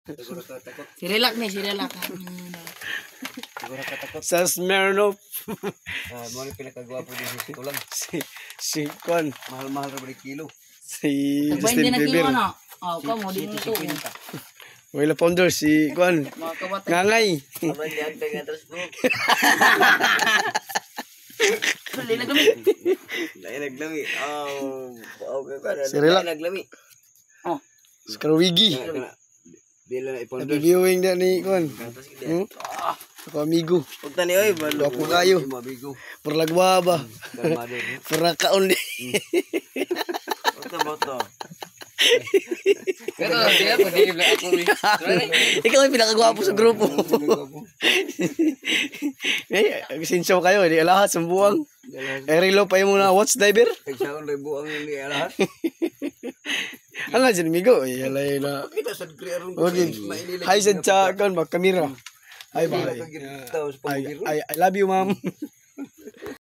Siguro ka takot. Si relax nih, si relax. Siguro ka takot. Sa Smirnoff. Mo ni pila ka gwapo din si Kulang. Si Kwan. Mahal-mahal ra ba kilo? Si Pwede Justin na kilo Bieber. na. Oh, kamu di mo to. Wala founder si Kwan. Mga kabatay. Ngangay. Aman yan nga terus bro. Huli na kami. Dahil naglami. Okay ka na. Si Relax. Naglami. Oh. Si Karwigi. Dila na ipon. Nag-viewing na ni Kwan. Ako amigo. Pagta ni oy, balo. Wapo kayo. Mabigo. Perlagwa ba? Kalmado. Perakaon di. Pagta mo to. Pero dia pwede i-vlog ako rin. Ikaw ay pinakagwapo sa grupo. Eh, sinsaw kayo, di alahat sa buwang. Erilo pa yung mga watch diver. Kaysa ribu ang hindi lahat. Ang nga dyan, amigo. Ay, alay na. Kita sa krearon. Okay. Hi, sa kan, kamera. Hi, bye. I love you, ma'am.